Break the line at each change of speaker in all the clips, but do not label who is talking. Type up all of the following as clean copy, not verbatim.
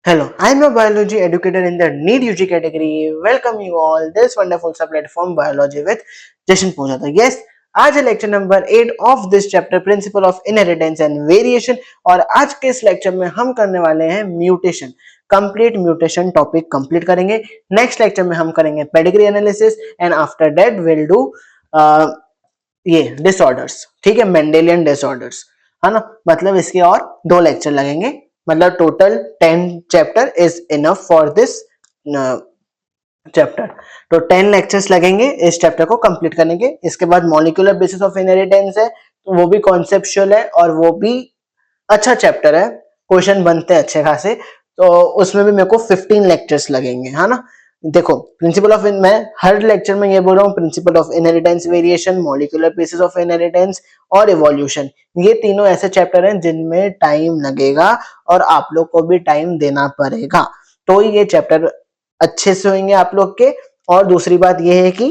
Hello, I'm a biology educator in the NEET UG category. Welcome you all this wonderful sub-platform Biology with Jashan Pujata. Yes, आज है lecture number 8 of this chapter principle of inheritance and variation और आज के इस lecture में हम करने वाले हैं mutation complete mutation topic complete करेंगे. नेक्स्ट लेक्चर में हम करेंगे pedigree analysis and after that will do ये डिसऑर्डर्स. ठीक है, मेंडेलियन डिसऑर्डर्स है ना. मतलब इसके और 2 लेक्चर लगेंगे. मतलब total 10 chapter is enough for this chapter. तो 10 लेक्चर्स लगेंगे इस चैप्टर को कंप्लीट करने के. इसके बाद मॉलिक्यूलर बेसिस ऑफ इनहेरिटेंस है, तो वो भी कॉन्सेप्चुअल है और वो भी अच्छा चैप्टर है. क्वेश्चन बनते हैं अच्छे खासे, तो उसमें भी मेरे को 15 लेक्चर्स लगेंगे, है ना. देखो, प्रिंसिपल ऑफ मैं हर लेक्चर में ये बोल रहा हूँ, principle of inheritance, variation, molecular basis of inheritance और इवोल्यूशन, ये तीनों ऐसे चैप्टर हैं जिनमें टाइम लगेगा और आप लोग को भी टाइम देना पड़ेगा, तो ये चैप्टर अच्छे से होंगे आप लोग के. और दूसरी बात ये है कि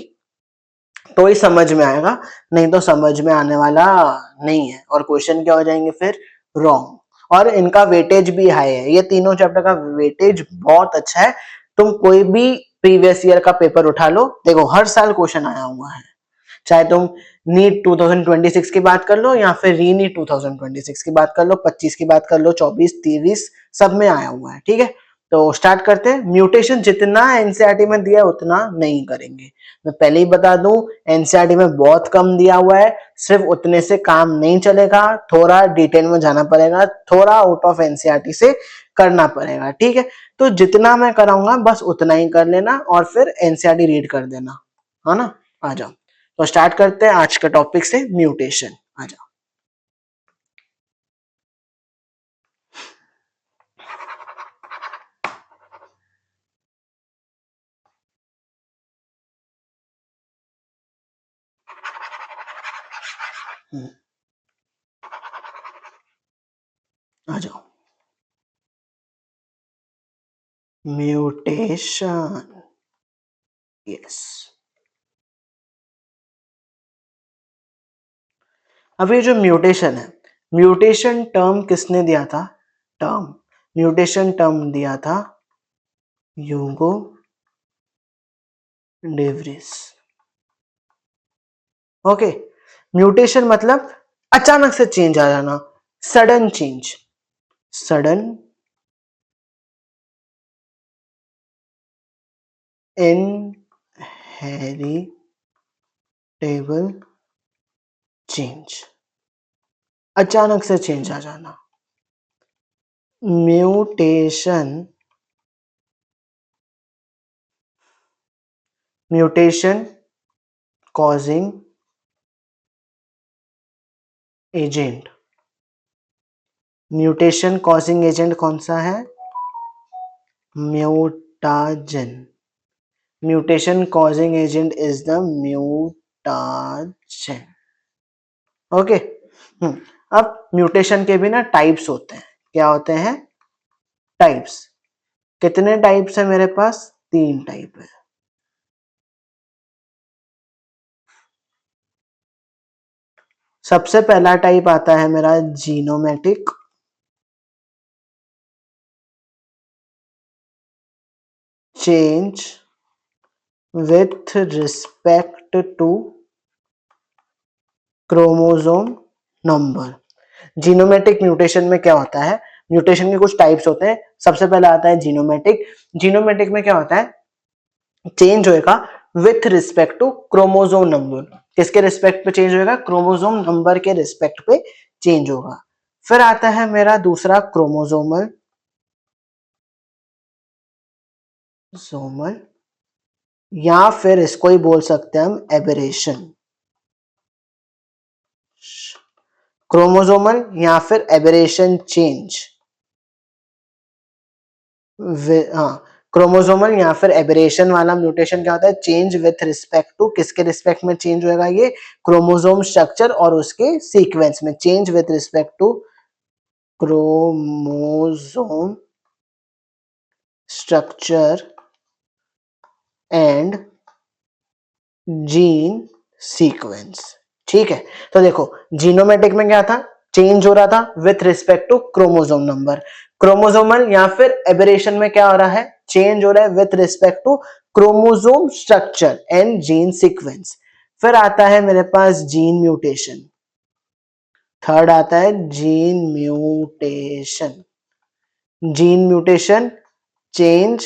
तो ही समझ में आएगा, नहीं तो समझ में आने वाला नहीं है और क्वेश्चन क्या हो जाएंगे फिर, रॉन्ग. और इनका वेटेज भी हाई है, ये तीनों चैप्टर का वेटेज बहुत अच्छा है. तुम कोई भी प्रीवियस ईयर का पेपर उठा लो, देखो हर साल क्वेश्चन आया हुआ है. चाहे तुम नीट 2026 की बात कर लो या फिर री नीट 2026 की बात कर लो, 25 की बात कर लो, 24, 30 सब में आया हुआ है. ठीक है, तो स्टार्ट करते हैं. म्यूटेशन जितना एनसीईआरटी में दिया उतना नहीं करेंगे, मैं पहले ही बता दूं. एनसीईआरटी में बहुत कम दिया हुआ है, सिर्फ उतने से काम नहीं चलेगा, थोड़ा डिटेल में जाना पड़ेगा, थोड़ा आउट ऑफ एनसीईआरटी से करना पड़ेगा. ठीक है, तो जितना मैं कराऊंगा बस उतना ही कर लेना और फिर एनसीईआरटी रीड कर देना, है ना. आ जाओ, तो स्टार्ट करते हैं आज का टॉपिक से, म्यूटेशन. आ जाओ. आ जाओ. Mutation, yes. अब ये जो म्यूटेशन है, म्यूटेशन टर्म किसने दिया था? म्यूटेशन टर्म दिया था ह्यूगो डे व्रिस. ओके, म्यूटेशन मतलब अचानक से चेंज आ जाना, sudden change, sudden inheritable change, अचानक से चेंज आ जाना. Mutation causing agent. Mutation causing agent कौन सा है? Mutagen. Mutation causing agent is the mutagen. Okay. अब म्यूटेशन के भी ना टाइप्स होते हैं. क्या होते हैं? टाइप्स. कितने टाइप्स है मेरे पास? 3 टाइप है. सबसे पहला टाइप आता है मेरा genomatic. Change with respect to chromosome number. Genomatic mutation में क्या होता है? म्यूटेशन के कुछ टाइप्स होते हैं. सबसे पहला आता है जीनोमेटिक. जीनोमेटिक में क्या होता है? चेंज होएगा with respect to chromosome number. किसके रिस्पेक्ट पे चेंज होएगा? क्रोमोसोम नंबर के रिस्पेक्ट पे चेंज होगा. फिर आता है मेरा दूसरा क्रोमोसोमल या फिर इसको ही बोल सकते हैं हम एबरेशन. क्रोमोसोमल या फिर एबरेशन चेंज. हाँ, क्रोमोसोमल या फिर एबरेशन वाला म्यूटेशन क्या होता है? चेंज विथ रिस्पेक्ट टू, किसके रिस्पेक्ट में चेंज होएगा? ये क्रोमोसोम स्ट्रक्चर और उसके सीक्वेंस में. Change with respect to chromosome structure and gene sequence. ठीक है, तो देखो जीनोमेटिक में क्या था? चेंज हो रहा था with respect to chromosome number. Chromosomal या फिर एबरेशन में क्या हो रहा है, चेंज हो रहा है with respect to chromosome structure and gene sequence. फिर आता है मेरे पास जीन म्यूटेशन, थर्ड आता है gene mutation. Gene mutation change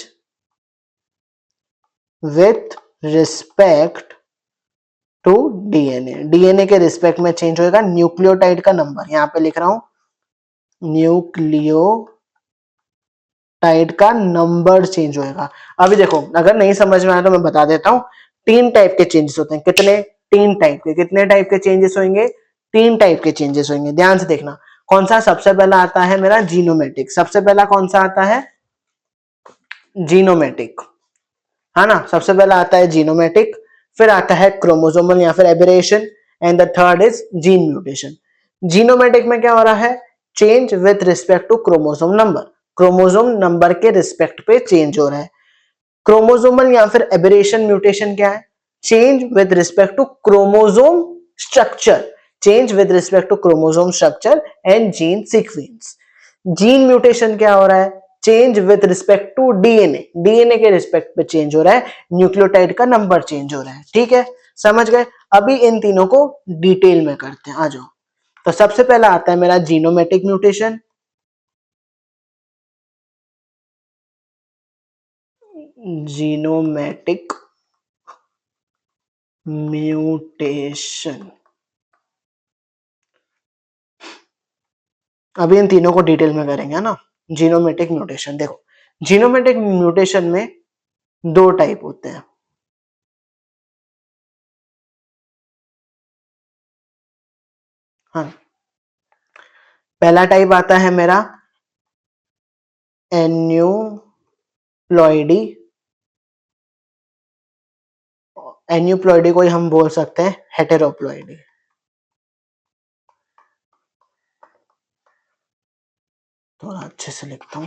with respect to DNA, DNA के रिस्पेक्ट में चेंज होगा न्यूक्लियोटाइड का नंबर, यहां पे लिख रहा हूं न्यूक्लियोटाइड का नंबर चेंज होएगा। अभी देखो अगर नहीं समझ में आया तो मैं बता देता हूं, तीन टाइप के चेंजेस होते हैं। कितने? तीन टाइप के। कितने टाइप के चेंजेस होंगे? तीन टाइप के चेंजेस होंगे, ध्यान से देखना। कौन सा? सबसे पहला आता है मेरा जीनोमेटिक। सबसे पहला कौन सा आता है? जीनोमेटिक, है ना, सबसे पहला आता है जीनोमेटिक। फिर आता है क्रोमोसोमल या फिर aberration and the third is gene mutation. Genomatic में क्या हो रहा है? Change with respect to chromosome number, chromosome number के रिस्पेक्ट पे चेंज हो रहा है। क्रोमोसोमल या फिर एबरेशन म्यूटेशन क्या है? Change with respect to chromosome structure, change with respect to chromosome structure and gene sequence. Gene mutation क्या हो रहा है? Change with respect to DNA, DNA के रिस्पेक्ट पे चेंज हो रहा है, न्यूक्लियोटाइड का नंबर चेंज हो रहा है। ठीक है, समझ गए? अभी इन तीनों को डिटेल में करते हैं, आ जाओ। तो सबसे पहला आता है मेरा जीनोमेटिक म्यूटेशन। जीनोमेटिक म्यूटेशन, अभी इन तीनों को डिटेल में करेंगे ना। जीनोमेटिक म्यूटेशन, देखो जीनोमेटिक म्यूटेशन में दो टाइप होते हैं। हाँ, पहला टाइप आता है मेरा एन्यूप्लॉइडी। एन्यूप्लॉइडी को ही हम बोल सकते हैं हेटेरोप्लॉइडी। थोड़ा अच्छे से लिखता हूं,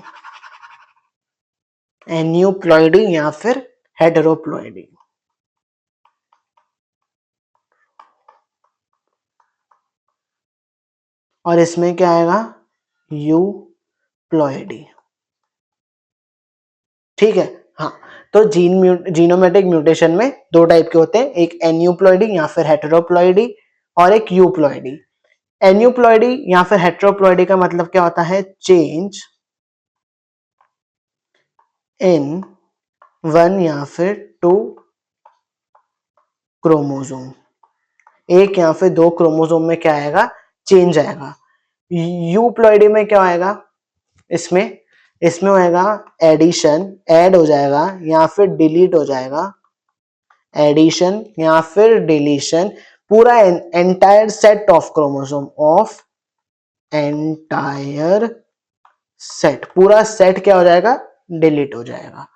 एन्यूप्लॉइडी या फिर हेटेरोप्लॉइडी। और इसमें क्या आएगा? यूप्लॉइडी। ठीक है, हाँ। तो जीनोमेटिक म्यूटेशन में दो टाइप के होते हैं, एक एन्यूप्लॉइडी या फिर हेटेरोप्लॉइडी और एक यूप्लॉइडी। एन्यूप्लॉइडी या फिर हेटेरोप्लॉइडी का मतलब क्या होता है? चेंज इन वन या फिर टू क्रोमोसोम, एक या फिर दो क्रोमोसोम में क्या आएगा? चेंज आएगा। यूप्लॉइडी में क्या आएगा? इसमें इसमें होएगा एडिशन, ऐड हो जाएगा या फिर डिलीट हो जाएगा, एडिशन या फिर डिलीशन। पूरा entire set of chromosome, of entire set, पूरा सेट क्या हो जाएगा? डिलीट हो जाएगा।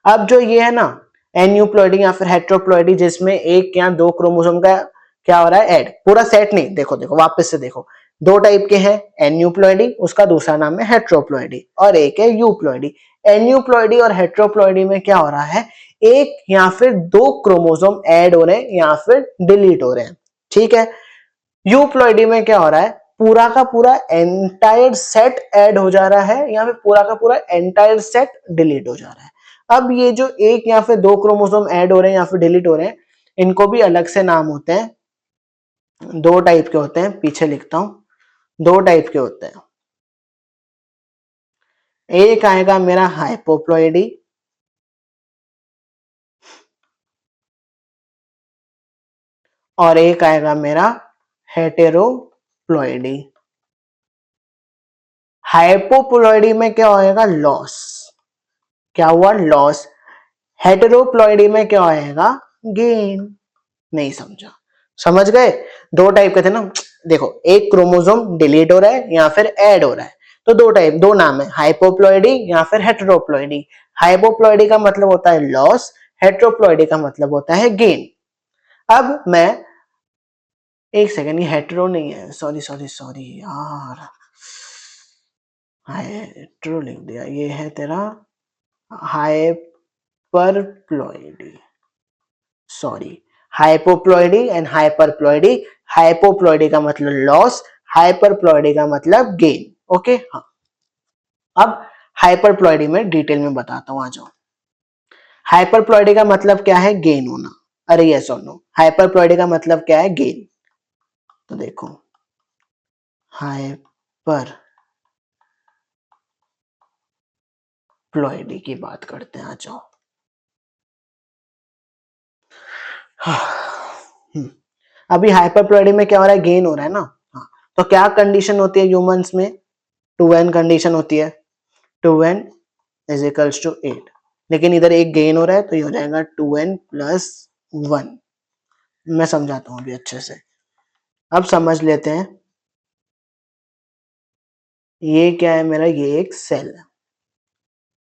अब जो ये है ना एन्यूप्लॉइडी या फिर हेटेरोप्लॉइडी, जिसमें एक या दो क्रोमोसोम का क्या हो रहा है? ऐड, पूरा सेट नहीं। देखो देखो वापस से देखो, दो टाइप के हैं, एन्यूप्लॉइडी, उसका दूसरा नाम है हेटेरोप्लॉइडी, और एक है यूप्लॉइडी। एन्यूप्लॉइडी और हेटेरोप्लॉइडी में क्या हो रहा है? एक या फिर दो क्रोमोसोम ऐड हो रहे हैं या फिर डिलीट हो रहे हैं। ठीक है, यूप्लॉइडी में क्या हो रहा है? पूरा का पूरा एंटायर सेट ऐड हो जा रहा है या फिर पूरा का पूरा एंटायर सेट डिलीट हो जा रहा है। अब ये जो एक या फिर दो क्रोमोसोम ऐड हो रहे हैं या फिर डिलीट हो रहे हैं, इनको भी अलग से नाम होते हैं। दो टाइप के होते हैं, पीछे लिखता हूं, दो टाइप के होते हैं। एक आएगा मेरा हाइपोप्लॉइडी और एक आएगा मेरा हेटेरोप्लॉइडी। हाइपोप्लॉइडी में क्या होएगा? लॉस। क्या हुआ? लॉस। हेटेरोप्लॉइडी में क्या होएगा? गेन। नहीं समझा? समझ गए? दो टाइप के थे ना। देखो, एक क्रोमोसोम डिलीट हो रहा है या फिर ऐड हो रहा है, तो दो टाइप, दो नाम है, हाइपोप्लॉइडी या फिर हेटेरोप्लॉइडी। हाइपोप्लॉइडी का मतलब होता है लॉस, हेटेरोप्लॉइडी का मतलब होता है गेन। अब मैं एक सेकेंड, ये हेटेरो नहीं है, सॉरी सॉरी सॉरी यार, हेटेरो लिख दिया, ये है तेरा हाइपरप्लॉइडी, सॉरी। हाइपोप्लॉइडी एंड हाइपरप्लॉइडी। हाइपोप्लॉइडी का मतलब लॉस, हाइपरप्लॉइडी का मतलब गेन। ओके, हाँ। अब हाइपरप्लॉइडी में डिटेल में बताता हूं, आ जाओ। हाइपरप्लॉइडी का मतलब क्या है? गेन होना। अरे यस और नो, हाइपरप्लॉइडी का मतलब क्या है? गेन। तो देखो हाइपर प्लॉइडी की बात करते हैं, आ जाओ। अभी हाइपरप्लॉइडी में क्या हो रहा है? गेन हो रहा है ना। हाँ, तो क्या कंडीशन होती है ह्यूमंस में? 2n कंडीशन होती है, 2n इज इक्वल्स टू 8। लेकिन इधर एक गेन हो रहा है तो ये हो जाएगा 2n प्लस 1। मैं समझाता हूँ अभी अच्छे से, अब समझ लेते हैं। ये क्या है मेरा? ये एक सेल है,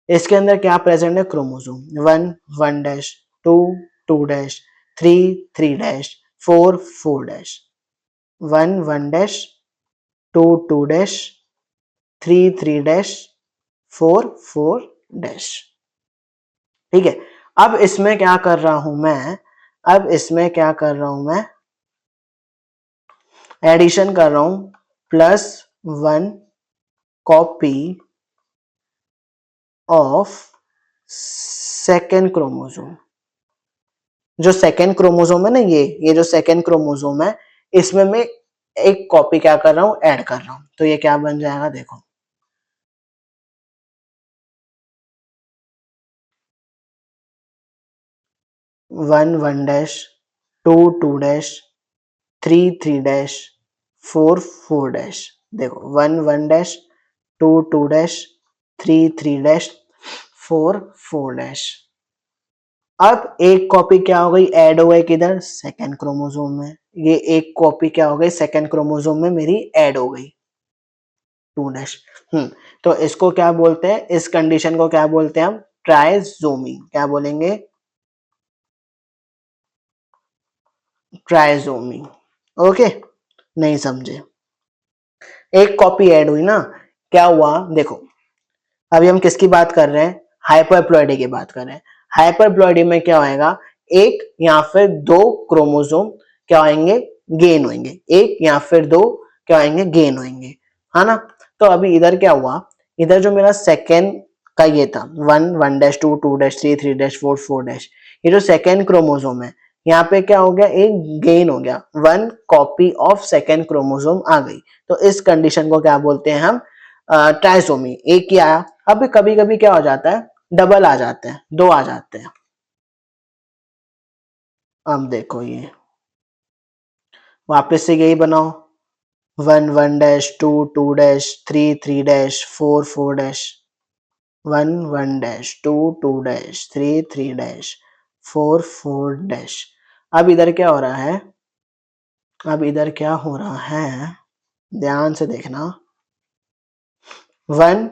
इसके अंदर क्या प्रेजेंट है? Chromosome 1 1 dash, 2 2 dash, 3 3 dash, 4 4 dash, 1 1 dash, 2 2 dash, 3 3 dash, 4 4 dash. ठीक है, अब इसमें क्या कर रहा हूं मैं? अब इसमें क्या कर रहा हूं मैं? एडिशन कर रहा हूं, plus 1 copy of second chromosome. जो सेकेंड क्रोमोसोम है ना, ये जो सेकेंड क्रोमोसोम है, इसमें मैं एक कॉपी क्या कर रहा हूं? ऐड कर रहा हूं। तो ये क्या बन जाएगा? देखो 1 1 डैश, 2 2 डैश, 3 3 डैश, 4 4 डैश। देखो 1 1 डैश, 2 2 डैश, 3 3 डैश, 4 4 डैश। अब एक कॉपी क्या हो गई? ऐड हो गई किधर? सेकेंड क्रोमोसोम में। ये एक कॉपी क्या हो गई? सेकेंड क्रोमोसोम में मेरी ऐड हो गई, 2 डैश। तो इसको क्या बोलते हैं? इस कंडीशन को क्या बोलते हैं हम? ट्राइजोमी। क्या बोलेंगे? ट्राइजोमी। ओके, नहीं समझे? एक कॉपी ऐड हुई ना, क्या हुआ? देखो अभी हम किसकी बात कर रहे हैं? हाइपरप्लॉइडी की बात कर रहे हैं। हाइपरप्लॉइडी में क्या होएगा? एक या फिर दो क्रोमोसोम क्या होंगे? गेन होंगे। एक या फिर दो क्या होंगे? गेन होंगे, है ना। तो अभी इधर क्या हुआ? इधर जो मेरा सेकेंड का ये था 1 1 डैश, 2 2 डैश, 3 3 डैश, 4 4 डैश, ये जो सेकेंड क्रोमोसोम है, यहाँ पे क्या हो गया? एक गेन हो गया, 1 कॉपी ऑफ सेकेंड क्रोमोसोम आ गई। तो इस कंडीशन को क्या बोलते हैं हम? ट्राइसोमी। एक ही आया। अब कभी कभी क्या हो जाता है? डबल आ जाते हैं, दो आ जाते हैं। अब देखो ये वापस से यही बनाओ, 1 1 dash, 2 2 dash, 3 3 dash, 4 4 dash, 1 1 dash, 2 2 dash, 3 3 dash, 4 4 dash. अब इधर क्या हो रहा है? अब इधर क्या हो रहा है? ध्यान से देखना, 1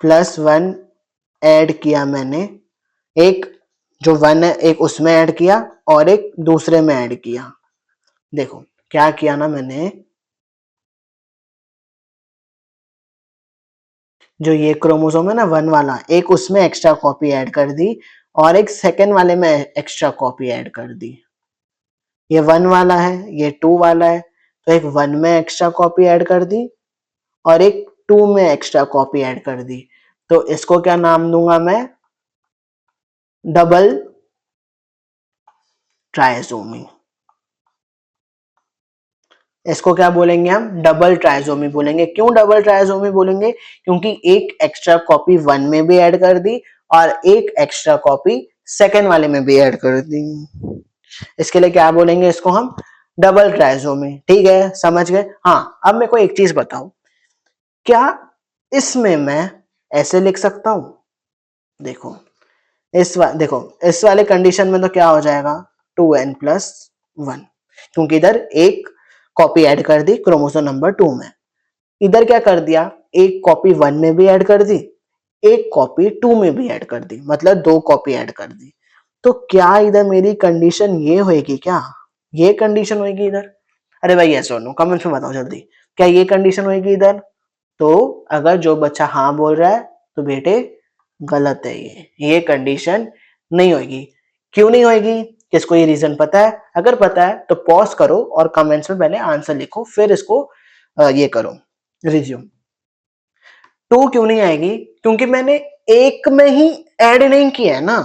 प्लस 1 ऐड किया मैंने, एक जो 1 है एक उसमें ऐड किया और एक दूसरे में ऐड किया। देखो क्या किया ना मैंने, जो ये क्रोमोसोम है ना 1 वाला, एक उसमें एक्स्ट्रा कॉपी ऐड कर दी और एक सेकेंड वाले में एक्स्ट्रा कॉपी ऐड कर दी। ये 1 वाला है, ये 2 वाला है, तो एक 1 में एक्स्ट्रा कॉपी ऐड कर दी और एक 2 में एक्स्ट्रा कॉपी ऐड कर दी। तो इसको क्या नाम दूंगा मैं? Double trisomy. इसको क्या बोलेंगे हम? डबल ट्राइसोमी बोलेंगे। क्यों डबल ट्राइसोमी बोलेंगे? क्योंकि एक एक्स्ट्रा कॉपी 1 में भी ऐड कर दी और एक एक्स्ट्रा कॉपी सेकेंड वाले में भी ऐड कर दी। इसके लिए क्या बोलेंगे इसको हम? Double trisomy. ठीक है, समझ गए? हाँ, अब मेरे को एक चीज बताओ, क्या इसमें मैं ऐसे लिख सकता हूं? देखो देखो इस वाले कंडीशन में तो क्या हो जाएगा? 2n प्लस 1, क्योंकि इधर एक कॉपी ऐड कर दी क्रोमोसोम नंबर 2 में। इधर क्या कर दिया? एक कॉपी 1 में भी ऐड कर दी, एक कॉपी 2 में भी ऐड कर दी, मतलब दो कॉपी ऐड कर दी। तो क्या इधर मेरी कंडीशन ये होएगी क्या? ये कंडीशन होएगी इधर? अरे भाई यस और नो कमेंट्स में बताओ जल्दी, क्या ये कंडीशन होएगी इधर? तो अगर जो बच्चा हाँ बोल रहा है तो बेटे गलत है, ये कंडीशन नहीं होगी। क्यों नहीं होगी? किसको ये रीजन पता है? अगर पता है तो पॉज करो और कमेंट्स में पहले आंसर लिखो, फिर इसको ये करो रिज्यूम। 2 क्यों नहीं आएगी? क्योंकि मैंने एक में ही ऐड नहीं किया है ना।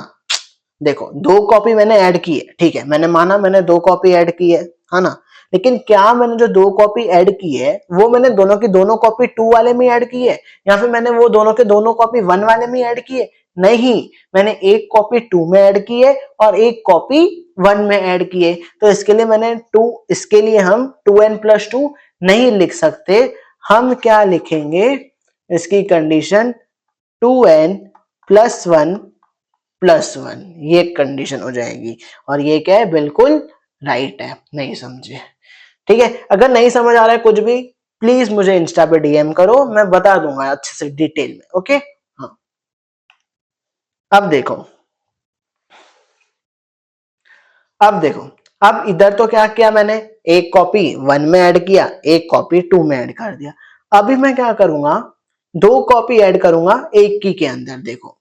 देखो 2 कॉपी मैंने ऐड की है, ठीक है, मैंने माना मैंने 2 कॉपी ऐड की है ना, लेकिन क्या मैंने जो 2 कॉपी ऐड की है वो मैंने दोनों की दोनों कॉपी 2 वाले में ऐड की है, या फिर मैंने वो दोनों के दोनों कॉपी 1 वाले में ऐड की है? नहीं, मैंने एक कॉपी 2 में ऐड की है और एक कॉपी 1 में ऐड की है। तो इसके लिए मैंने 2, इसके लिए हम 2n + 2 नहीं लिख सकते, हम क्या लिखेंगे, इसकी कंडीशन 2n + 1 + 1, ये कंडीशन हो जाएगी। और ये क्या है, बिल्कुल राइट है। नहीं समझे? ठीक है, अगर नहीं समझ आ रहा है कुछ भी, प्लीज मुझे इंस्टा पे डीएम करो, मैं बता दूंगा अच्छे से डिटेल में। ओके, हाँ, अब देखो, अब देखो, अब इधर तो क्या किया मैंने, एक कॉपी 1 में ऐड किया, एक कॉपी 2 में ऐड कर दिया। अभी मैं क्या करूंगा, 2 कॉपी ऐड करूंगा एक की के अंदर। देखो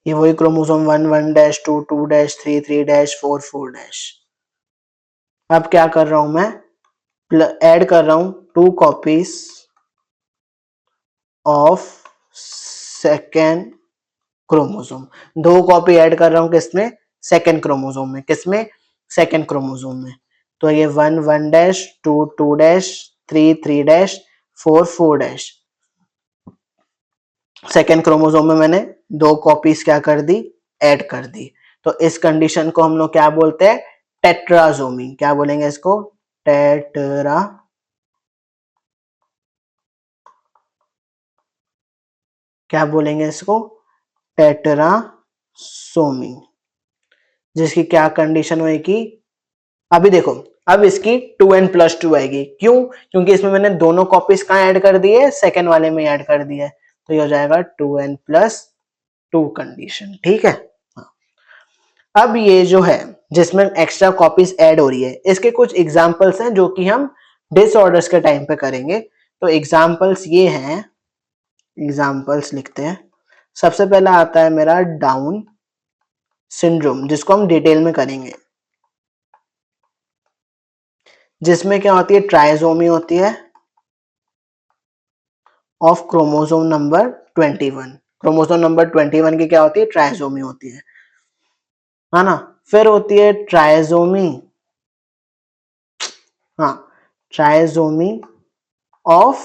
ये वही क्रोमोसोम 1 1-2 2-3 3-4 4। अब क्या कर रहा हूं मैं, ऐड कर रहा हूं 2 copies of second chromosome. 2 copy add कर रहा हूं किसमें, सेकेंड क्रोमोसोम में। किसमें, सेकेंड क्रोमोसोम में। तो ये 1 1-2 2-3 3-4 4। सेकेंड क्रोमोसोम में मैंने 2 कॉपीज क्या कर दी, ऐड कर दी। तो इस कंडीशन को हम लोग क्या बोलते हैं, टेट्राजोमी। क्या बोलेंगे इसको, टेट्रा, क्या बोलेंगे इसको, टेट्रासोमी। जिसकी क्या कंडीशन होगी, अभी देखो, अब इसकी 2n + 2 आएगी। क्यों, क्योंकि इसमें मैंने दोनों कॉपीज कहां ऐड कर दी है, सेकेंड वाले में ऐड कर दिया है। तो ये हो जाएगा 2n + 2 कंडीशन। ठीक है, अब ये जो है जिसमें एक्स्ट्रा कॉपीज ऐड हो रही है, इसके कुछ एग्जांपल्स हैं जो कि हम डिसऑर्डर्स के टाइम पे करेंगे। तो एग्जांपल्स ये हैं, एग्जांपल्स लिखते हैं। सबसे पहला आता है मेरा डाउन सिंड्रोम, जिसको हम डिटेल में करेंगे, जिसमें क्या होती है, ट्राइसोमी होती है of chromosome number 21। Chromosome number 21 की क्या होती है, ट्राइसोमी होती है ना। फिर होती है ट्राइसोमी, हाँ, ट्राइसोमी ऑफ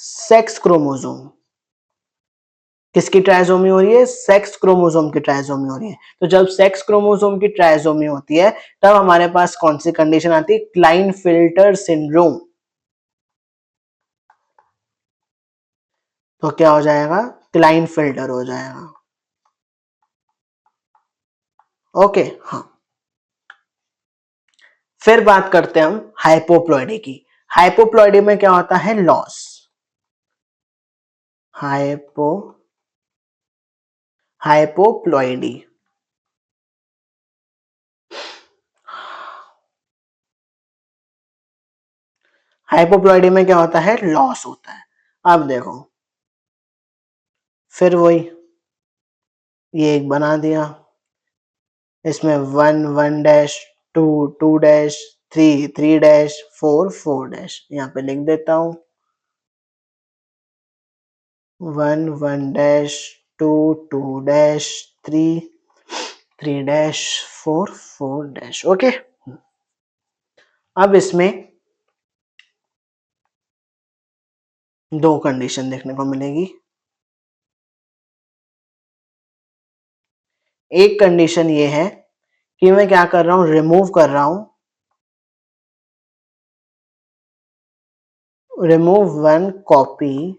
सेक्स क्रोमोसोम। किसकी ट्राइसोमी हो रही है, सेक्स क्रोमोसोम की ट्राइसोमी हो रही है। तो जब सेक्स क्रोमोसोम की ट्राइसोमी होती है तब हमारे पास कौन सी कंडीशन आती है, क्लाइनफिल्टर सिंड्रोम। तो क्या हो जाएगा, क्लाइनफिल्टर हो जाएगा। ओके, हाँ। फिर बात करते हैं हम हाइपोप्लॉइडी की। हाइपोप्लॉइडी में क्या होता है, लॉस, हाइपो हाइपोप्लॉइडी, हाइपोप्लॉइडी में क्या होता है, लॉस होता है। अब देखो, फिर वही, ये एक बना दिया, इसमें 1 1-2 2-3 3-4 4। यहाँ पे लिख देता हूं 1 1-2 2-3 3-4 4। ओके, अब इसमें 2 कंडीशन देखने को मिलेगी। एक कंडीशन ये है कि मैं क्या कर रहा हूं, रिमूव कर रहा हूं, remove 1 copy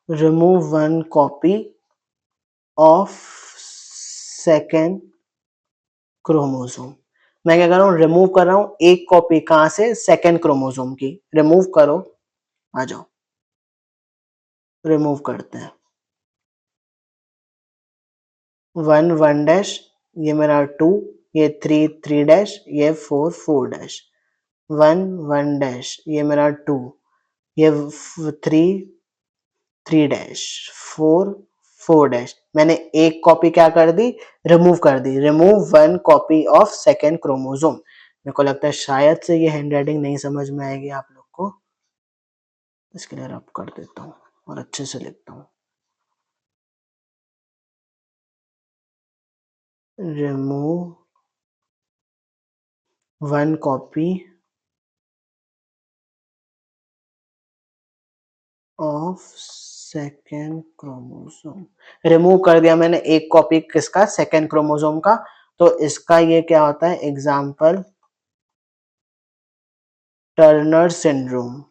remove 1 copy of second chromosome. मैं क्या कर रहा हूँ, रिमूव कर रहा हूँ एक कॉपी, कहां से, सेकेंड क्रोमोसोम की। रिमूव करो, आ जाओ, रिमूव करते हैं। 1 1 डैश, ये मेरा 2, ये 3 3 डैश, ये 4 4 डैश, 1 1 डैश, ये मेरा 2, ये 3 3 डैश, 4 4 डैश। मैंने एक कॉपी क्या कर दी, रिमूव कर दी। Remove 1 copy of second chromosome. मेरे को लगता है शायद से ये हैंडराइटिंग नहीं समझ में आएगी आप लोग को, इसके लिए रब कर देता हूँ और अच्छे से लिखता हूँ। Remove 1 copy of second chromosome. Remove कर दिया मैंने एक कॉपी किसका, सेकेंड क्रोमोसोम का। तो इसका ये क्या होता है, example Turner syndrome.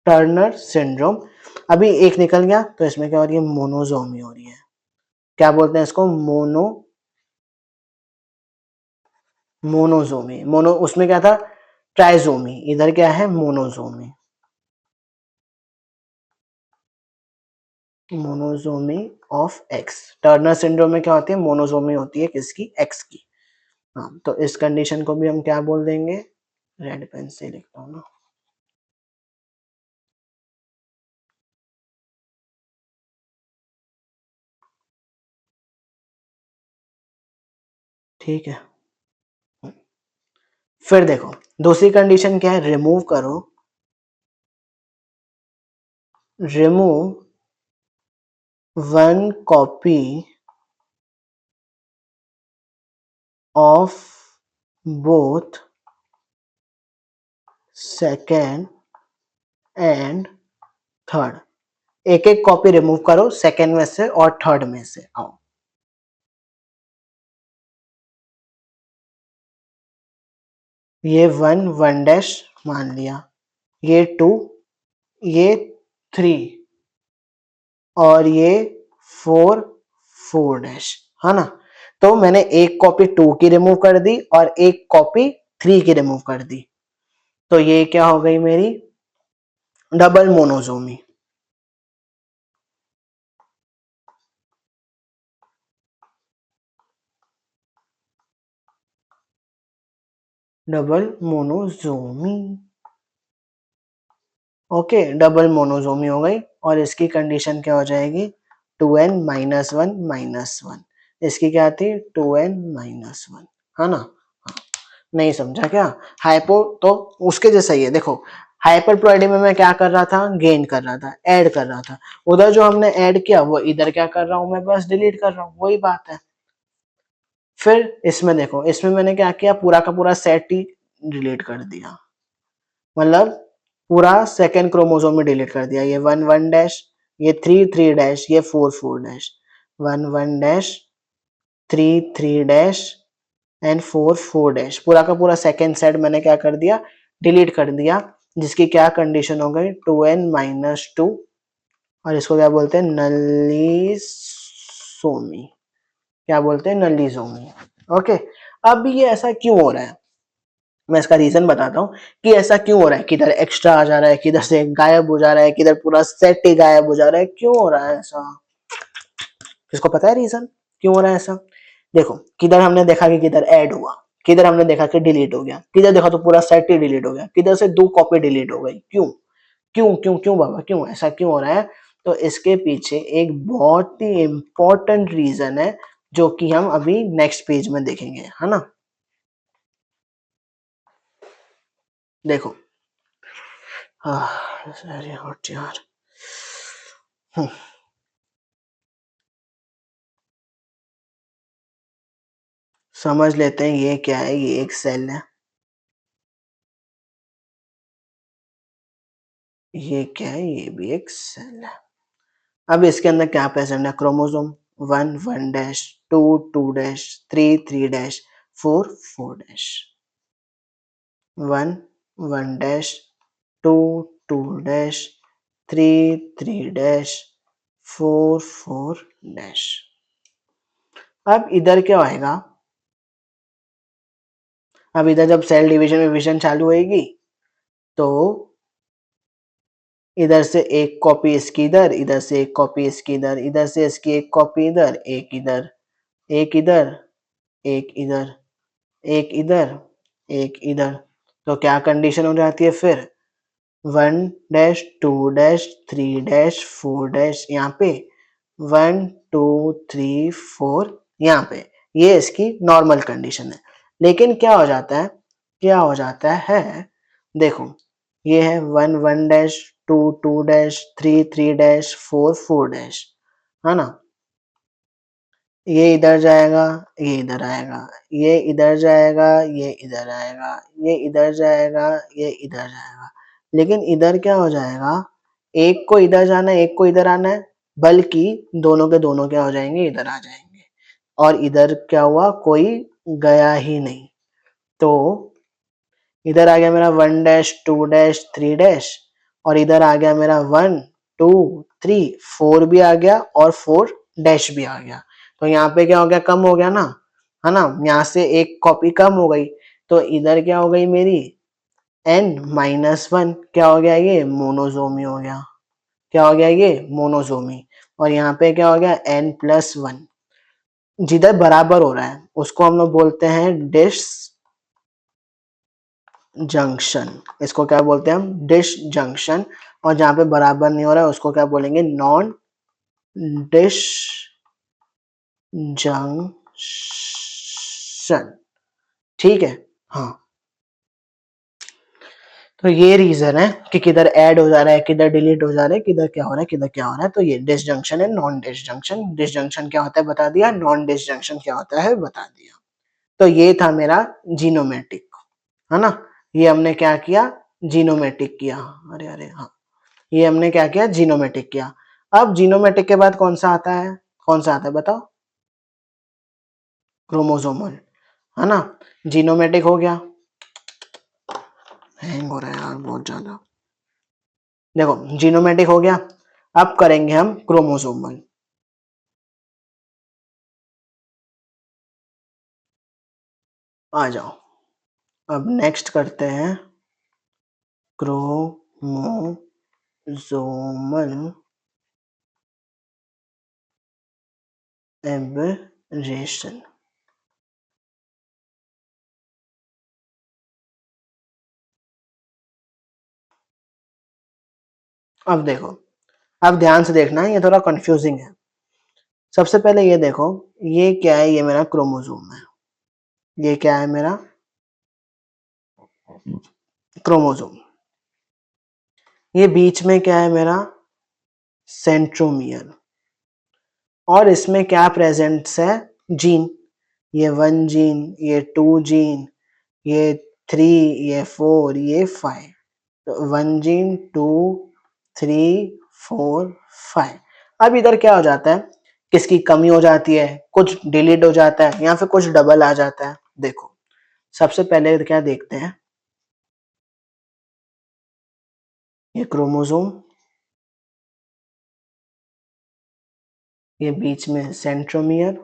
Turner syndrome. अभी एक निकल गया तो इसमें क्या हो रही है, मोनोजोमी हो रही है। क्या बोलते हैं इसको, मोनोजोमी। मोनो, उसमें क्या था, ट्राइजोमी, इधर क्या है, मोनोजोमी। मोनोजोमी ऑफ एक्स। टर्नर सिंड्रोम में क्या होती है, मोनोजोमी होती है किसकी, एक्स की। हाँ, तो इस कंडीशन को भी हम क्या बोल देंगे, रेड पेन से लिखता हूँ ना, ठीक है। फिर देखो दूसरी कंडीशन क्या है, रिमूव करो, remove 1 copy of both second and third. एक एक कॉपी रिमूव करो सेकेंड में से और थर्ड में से। आओ, ये 1 1 डैश मान लिया, ये 2, ये 3 और ये 4 4 डैश, है ना। तो मैंने एक कॉपी 2 की रिमूव कर दी और एक कॉपी 3 की रिमूव कर दी। तो ये क्या हो गई मेरी, डबल मोनोजोमी। डबल मोनोजोमी, ओके, डबल मोनोजोमी हो गई। और इसकी कंडीशन क्या हो जाएगी, 2n minus one minus one. इसकी क्या थी, 2n माइनस वन, है ना। हाँ, नहीं समझा क्या, हाइपो तो उसके जैसा ही है। देखो हाइपरप्लॉइडी में मैं क्या कर रहा था, गेन कर रहा था, ऐड कर रहा था। उधर जो हमने ऐड किया वो इधर क्या कर रहा हूं, मैं बस डिलीट कर रहा हूँ, वही बात है। फिर इसमें देखो, इसमें मैंने क्या किया, पूरा का पूरा सेट ही डिलीट कर दिया, मतलब पूरा सेकेंड क्रोमोसोम में डिलीट कर दिया। ये 1 1 डैश, ये 3 3 डैश, ये 4 4 dash, 1 1 dash, 3 3 dash and 4 4 dash, पूरा का पूरा सेकेंड सेट मैंने क्या कर दिया, डिलीट कर दिया। जिसकी क्या कंडीशन हो गई, 2n माइनस 2, और इसको क्या बोलते हैं, नलीसोमी। क्या बोलते हैं, नलीसोमी। ओके। अब ये ऐसा क्यों हो रहा है, मैं इसका रीजन बताता हूँ कि ऐसा क्यों हो रहा है, किधर एक्स्ट्रा आ जा रहा है, किधर से गायब हो जा रहा है, किधर पूरा सेट ही गायब हो जा रहा है, क्यों हो रहा है ऐसा, किसको पता है रीजन क्यों हो रहा है ऐसा। देखो किधर हमने देखा कि किधर ऐड हुआ, किधर हमने देखा कि डिलीट हो गया, किधर देखा तो पूरा सेट ही डिलीट हो गया, किधर से 2 कॉपी डिलीट हो गई, क्यों क्यों क्यों क्यों बाबा, क्यों ऐसा क्यों हो रहा है। तो इसके पीछे एक बहुत ही इंपॉर्टेंट रीजन है, जो कि हम अभी नेक्स्ट पेज में देखेंगे, है ना। देखो, अरे हट यार, समझ लेते हैं ये क्या है, ये एक सेल है, ये क्या है, ये भी एक सेल है। अब इसके अंदर क्या प्रेजेंट है, chromosome 1 1 dash, 2 2 dash, 3 3 dash, 4 4 dash, 1 1 dash, 2 2 dash, 3 3 dash, 4 4 dash. अब इधर क्या आएगा, अब इधर जब सेल डिवीजन में विजन चालू होगी तो इधर से एक कॉपी इसकी इधर, इधर से एक कॉपी इसकी इधर, इधर से इसकी एक कॉपी इधर, एक इधर, एक इधर, एक इधर, एक इधर, एक इधर। तो क्या कंडीशन हो जाती है फिर? 1 डैश 2 डैश 3 डैश 4 डैश यहाँ पे, 1 2 3 4 यहाँ पे, ये इसकी नॉर्मल कंडीशन है। लेकिन क्या हो जाता है, क्या हो जाता है, देखो ये है 1 1 डैश 2 2 डैश 3 3 डैश 4 4 डैश, है ना। ये इधर जाएगा, ये इधर आएगा, ये इधर जाएगा, ये इधर आएगा, ये इधर जाएगा, ये इधर जाएगा। लेकिन इधर क्या हो जाएगा, एक को इधर जाना है, एक को इधर आना है, बल्कि दोनों के दोनों क्या हो जाएंगे, इधर आ जाएंगे। और इधर क्या हुआ, कोई गया ही नहीं। तो इधर आ गया मेरा 1 डैश 2 डैश 3 डैश, और इधर आ गया मेरा 1 2 3 4 भी आ गया और 4 डैश भी आ गया। तो यहाँ पे क्या हो गया, कम हो गया ना, है ना, यहाँ से एक कॉपी कम हो गई। तो इधर क्या हो गई मेरी n-1, क्या हो गया, ये मोनोजोमी हो गया। क्या हो गया, ये मोनोजोमी। और यहाँ पे क्या हो गया, n+1। जिधर बराबर हो रहा है उसको हम लोग बोलते हैं डिस जंक्शन। इसको क्या बोलते हैं हम, डिस जंक्शन। और जहां पे बराबर नहीं हो रहा है उसको क्या बोलेंगे, नॉन डिस जंक्शन। ठीक है, हाँ। तो ये रीजन है कि किधर ऐड हो जा रहा है, किधर डिलीट हो जा रहा है, किधर क्या हो रहा है, किधर क्या हो रहा है। तो ये डिस जंक्शन है, non disjunction. Disjunction क्या होता है बता दिया, नॉन डिस जंक्शन क्या होता है बता दिया। तो ये था मेरा जीनोमेटिक, है ना। ये हमने क्या किया, जीनोमेटिक किया। अरे अरे हाँ, ये हमने क्या किया, जीनोमेटिक किया। अब जीनोमेटिक के बाद कौन सा आता है, कौन सा आता है बताओ, क्रोमोसोमल, है ना। जीनोमेटिक हो गया, हैंग हो रहा है यार बहुत ज्यादा। देखो जीनोमेटिक हो गया, अब करेंगे हम क्रोमोसोमल। आ जाओ, अब नेक्स्ट करते हैं क्रोमोसोमल एबरेशन। अब देखो, अब ध्यान से देखना, ये थोड़ा कंफ्यूजिंग है। सबसे पहले ये देखो, ये क्या है, ये मेरा क्रोमोसोम है। ये क्या है मेरा क्रोमोसोम। ये बीच में क्या है मेरा सेंट्रोमियर। और इसमें क्या प्रेजेंट्स है, जीन। ये 1 जीन, ये 2 जीन, ये 3, ये 4, ये 5। तो 1 जीन 2 3 4 5। अब इधर क्या हो जाता है, किसकी कमी हो जाती है, कुछ डिलीट हो जाता है या फिर कुछ डबल आ जाता है। देखो सबसे पहले क्या देखते हैं, ये क्रोमोसोम, ये बीच में सेंट्रोमियर,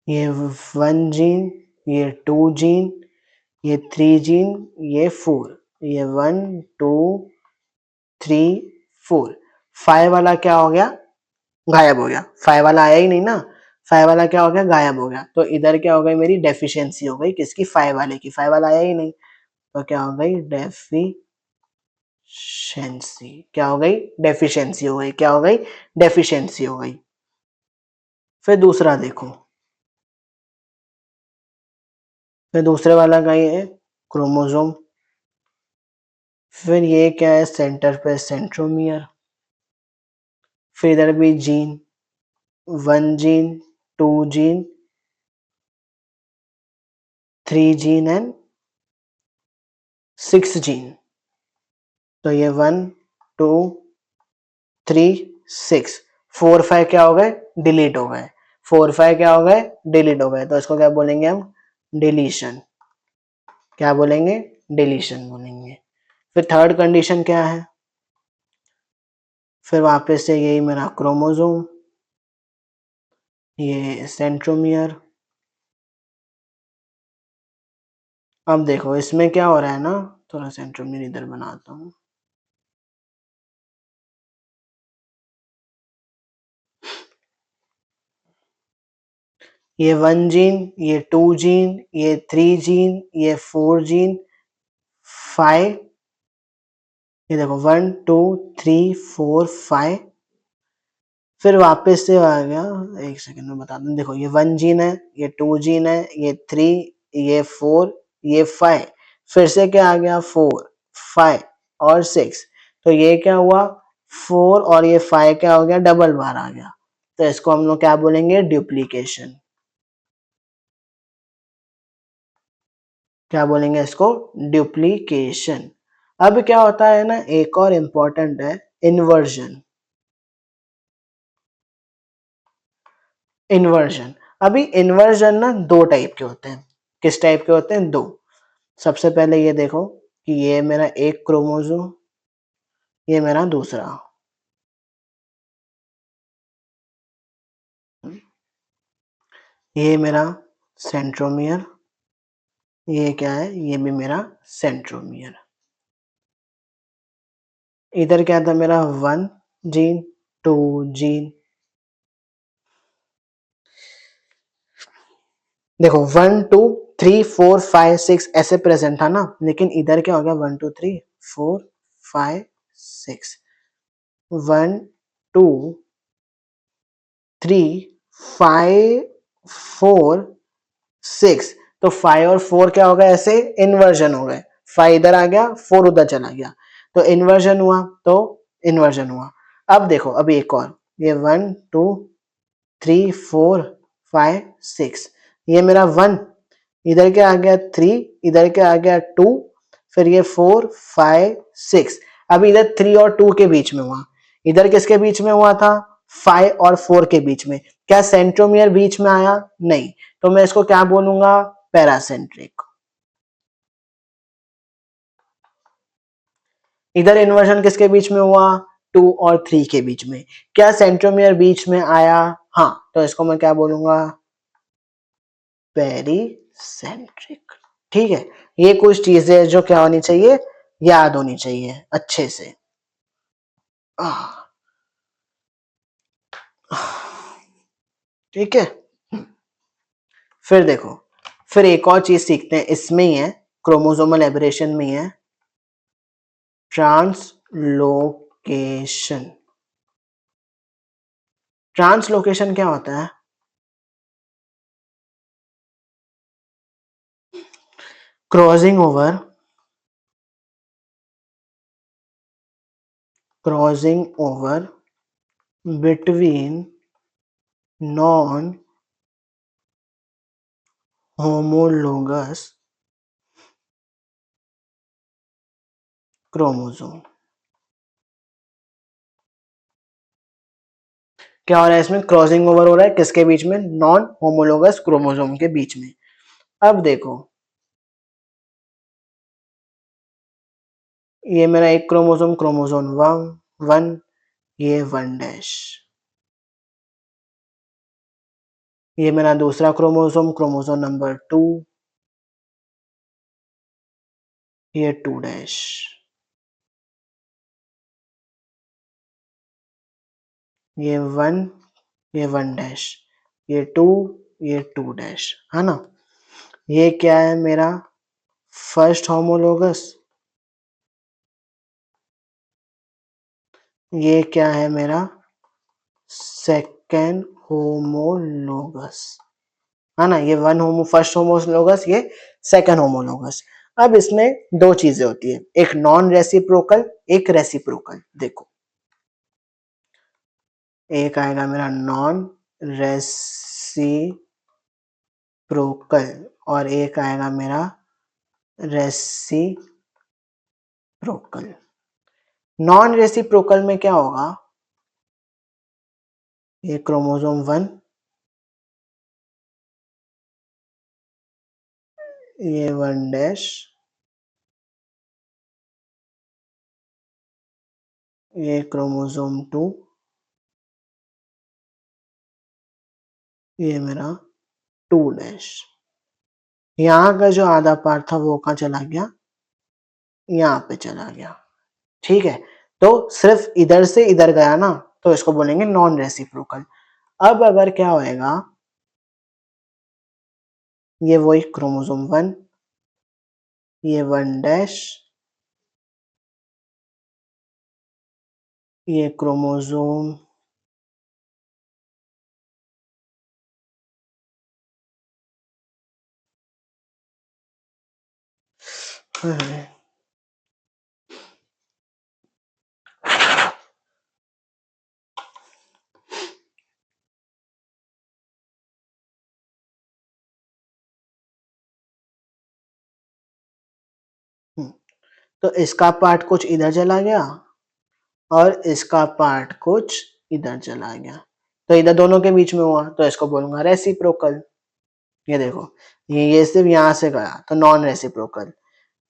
ये 1 जीन, ये 2 जीन, ये 3 जीन, ये 4, ये 1 2 3 4। 5 वाला क्या हो गया, गायब हो गया। 5 वाला आया ही नहीं ना, 5 वाला क्या हो गया, गायब हो गया। तो इधर क्या हो गई, मेरी डेफिशिएंसी हो गई, किसकी, 5 वाले की। 5 वाला आया ही नहीं, तो क्या हो गई, डेफिशिएंसी। क्या हो गई, डेफिशिएंसी हो गई। क्या हो गई, डेफिशिएंसी हो गई। फिर दूसरा देखो, फिर दूसरे वाला का ये है क्रोमोसोम। फिर ये क्या है, सेंटर पे सेंट्रोमियर। फिर इधर भी gene, 1 gene 2 gene 3 gene and 6 gene. तो ये 1 2 3 6 4 5 क्या हो गए, डिलीट हो गए। 4 5 क्या हो गए, डिलीट हो गए। तो इसको क्या बोलेंगे हम, डिलीशन। क्या बोलेंगे, डिलीशन बोलेंगे। फिर थर्ड कंडीशन क्या है, फिर वापस से यही मेरा क्रोमोसोम, ये सेंट्रोमियर, अब देखो इसमें क्या हो रहा है ना, थोड़ा सेंट्रोमियर इधर बनाता हूँ। ये 1 जीन, ये 2 जीन, ये 3 जीन, ये 4 जीन, 5, ये देखो 1 2 3 4 5, फिर वापस से आ गया, एक सेकंड में बता दूं। देखो ये 1 जीन है, ये 2 जीन है, ये 3, ये 4, ये 5, फिर से क्या आ गया 4 5 और 6, तो ये क्या हुआ 4 और ये 5 क्या हो गया, डबल बार आ गया, तो इसको हम लोग क्या बोलेंगे, डुप्लीकेशन। क्या बोलेंगे इसको, डुप्लीकेशन। अब क्या होता है ना, एक और इम्पोर्टेंट है, इन्वर्जन। इन्वर्जन, अभी इन्वर्जन ना दो टाइप के होते हैं। किस टाइप के होते हैं, दो। सबसे पहले ये देखो कि ये मेरा एक क्रोमोसोम, ये मेरा दूसरा, ये मेरा सेंट्रोमियर, ये क्या है, ये भी मेरा सेंट्रोमियर। इधर क्या था मेरा 1 जीन 2 जीन, देखो 1 2 3 4 5 6 ऐसे प्रेजेंट था ना, लेकिन इधर क्या हो गया 1 2 3 4 5 6, 1 2 3 5 4 6, तो 5 और 4 क्या हो गया, ऐसे इन्वर्जन हो गए, 5 इधर आ गया 4 उधर चला गया, तो इन्वर्जन हुआ, तो इन्वर्जन हुआ। अब देखो अभी एक और, ये 1 2 3 4 5 6, ये मेरा 1, इधर क्या आ गया 3, इधर क्या आ गया 2, फिर ये 4 5 6, अब इधर 3 और 2 के बीच में हुआ, इधर किसके बीच में हुआ था, 5 और 4 के बीच में। क्या सेंट्रोमियर बीच में आया, नहीं, तो मैं इसको क्या बोलूंगा, पैरासेंट्रिक। इधर इन्वर्जन किसके बीच में हुआ, 2 और 3 के बीच में। क्या सेंट्रोमियर बीच में आया, हाँ, तो इसको मैं क्या बोलूंगा, पेरीसेंट्रिक। ठीक है, ये कुछ चीजें जो क्या होनी चाहिए, याद होनी चाहिए अच्छे से। ठीक है, फिर देखो, फिर एक और चीज सीखते हैं, इसमें ही है, क्रोमोसोमल एबरेशन में ही है, ट्रांसलोकेशन। ट्रांसलोकेशन क्या होता है, crossing over, crossing over between non homologous chromosome. क्या हो रहा है इसमें, क्रॉसिंग ओवर हो रहा है किसके बीच में, नॉन होमोलोगस क्रोमोसोम के बीच में। अब देखो ये मेरा एक क्रोमोसोम, क्रोमोसोम 1, ये 1 डैश, ये मेरा दूसरा क्रोमोसोम, क्रोमोसोम नंबर 2, ये 2 डैश, ये 1, ये 1 डैश, ये 2, ये 2 डैश, है ना। ये क्या है मेरा फर्स्ट होमोलोगस, ये क्या है मेरा सेकेंड होमोलोगस, है ना। ये फर्स्ट होमोलोगस, ये सेकंड होमोलोगस। अब इसमें दो चीजें होती है, एक नॉन रेसिप्रोकल, एक रेसिप्रोकल। देखो एक आएगा मेरा नॉन रेसिप्रोकल और एक आएगा मेरा रेसिप्रोकल। नॉन रेसिप्रोकल में क्या होगा, ये क्रोमोसोम 1, ये 1 डैश, ये क्रोमोसोम 2, ये मेरा 2 डैश, यहाँ का जो आधा पार्ट था वो कहाँ चला गया, यहाँ पे चला गया। ठीक है, तो सिर्फ इधर से इधर गया ना, तो इसको बोलेंगे नॉन रेसिप्रोकल। अब अगर क्या होएगा, ये वही क्रोमोसोम 1, ये 1 डैश, ये क्रोमोसोम तो इसका पार्ट कुछ इधर चला गया और इसका पार्ट कुछ इधर चला गया, तो इधर दोनों के बीच में हुआ, तो इसको बोलूंगा रेसिप्रोकल। ये देखो, ये सिर्फ यहाँ से गया तो नॉन रेसिप्रोकल,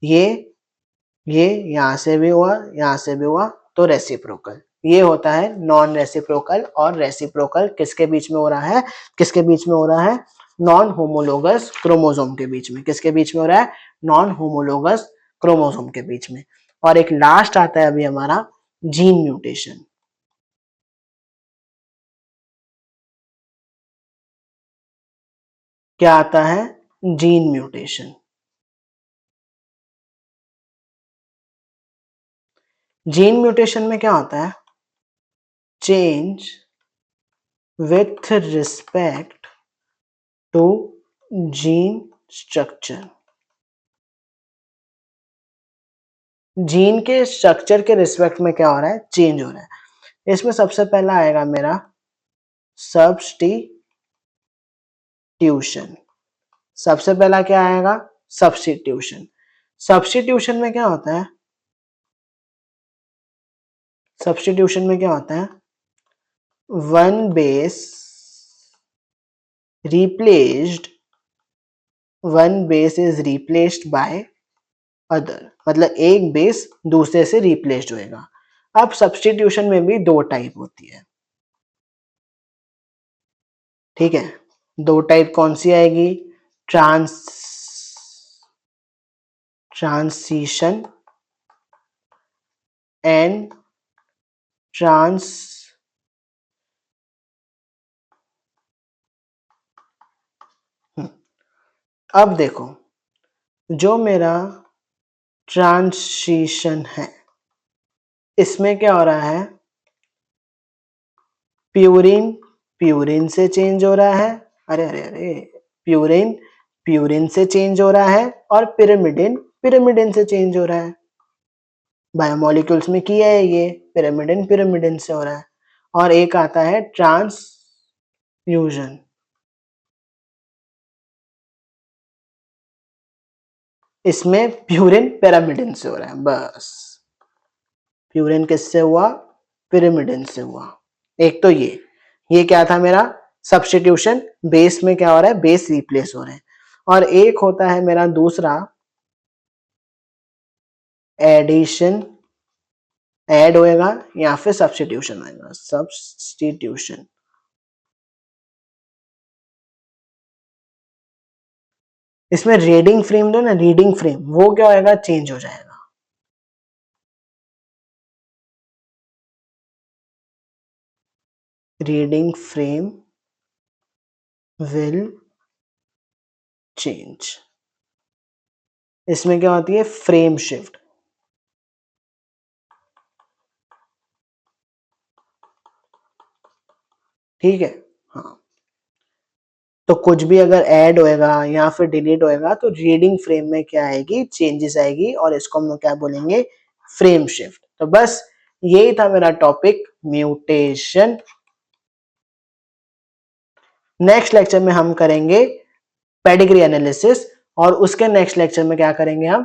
ये यहाँ से भी हुआ, यहाँ से भी हुआ, तो रेसिप्रोकल। ये होता है नॉन रेसिप्रोकल। और रेसिप्रोकल किसके बीच में हो रहा है, किसके बीच में हो रहा है, नॉन होमोलोगस क्रोमोसोम के बीच में। किसके बीच में हो रहा है, नॉन होमोलोगस क्रोमोसोम के बीच में। और एक लास्ट आता है अभी हमारा जीन म्यूटेशन। क्या आता है, जीन म्यूटेशन। जीन म्यूटेशन में क्या होता है, change with respect to gene structure. Gene के स्ट्रक्चर के रिस्पेक्ट में क्या हो रहा है, चेंज हो रहा है। इसमें सबसे पहला आएगा मेरा सब्स्टिट्यूशन। सबसे पहला क्या आएगा, सब्स्टिट्यूशन। सब्स्टिट्यूशन में क्या होता है, सब्स्टिट्यूशन में क्या होता है, one base replaced, one base is replaced by other, मतलब एक बेस दूसरे से रिप्लेस्ड होएगा। अब सब्स्टिट्यूशन में भी दो टाइप होती है, ठीक है। दो टाइप कौन सी आएगी, ट्रांसिशन एंड ट्रांस अब देखो, जो मेरा ट्रांसिशन है इसमें क्या हो रहा है, प्यूरिन प्यूरिन से चेंज हो रहा है, अरे अरे अरे, प्यूरिन प्यूरिन से चेंज हो रहा है, और पिरिमिडिन पिरिमिडिन से चेंज हो रहा है। बायोमोलिक्यूल्स में किया है ये, पिरिमिडिन पिरिमिडिन से हो रहा है। और एक आता है ट्रांसफ्यूजन, इसमें प्यूरिन पिरामिडिन से हो रहा है, बस। प्यूरिन किससे हुआ, पिरामिडिन से हुआ। एक तो ये क्या था मेरा सब्स्टिट्यूशन, बेस में क्या हो रहा है, बेस रिप्लेस हो रहे हैं। और एक होता है मेरा दूसरा एडिशन, ऐड होएगा या फिर सब्स्टिट्यूशन होएगा, सब्स्टिट्यूशन। इसमें रीडिंग फ्रेम दो ना, रीडिंग फ्रेम, वो क्या होएगा, चेंज हो जाएगा। Reading frame will change. इसमें क्या होती है, फ्रेम शिफ्ट। ठीक है, हाँ। तो कुछ भी अगर ऐड होएगा या फिर डिलीट होएगा तो रीडिंग फ्रेम में क्या आएगी, चेंजेस आएगी, और इसको हम क्या बोलेंगे, फ्रेम शिफ्ट। तो बस यही था मेरा टॉपिक, म्यूटेशन। नेक्स्ट लेक्चर में हम करेंगे पेडिग्री एनालिसिस, और उसके नेक्स्ट लेक्चर में क्या करेंगे हम,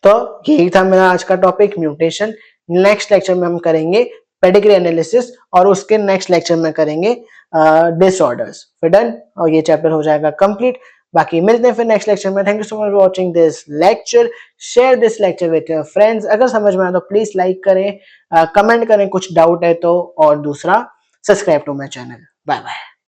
तो यही था मेरा आज का टॉपिक, म्यूटेशन। नेक्स्ट लेक्चर में हम करेंगे पेडिग्री एनालिसिस, और उसके नेक्स्ट लेक्चर में करेंगे डिसऑर्डर्स। फिर डन, और ये चैप्टर हो जाएगा कंप्लीट। बाकी मिलते हैं फिर नेक्स्ट लेक्चर में। Thank you so much for watching this lecture. Share this lecture with your friends. अगर समझ में आया तो प्लीज लाइक करें, कमेंट करें कुछ डाउट है तो, और दूसरा subscribe to my channel. Bye bye.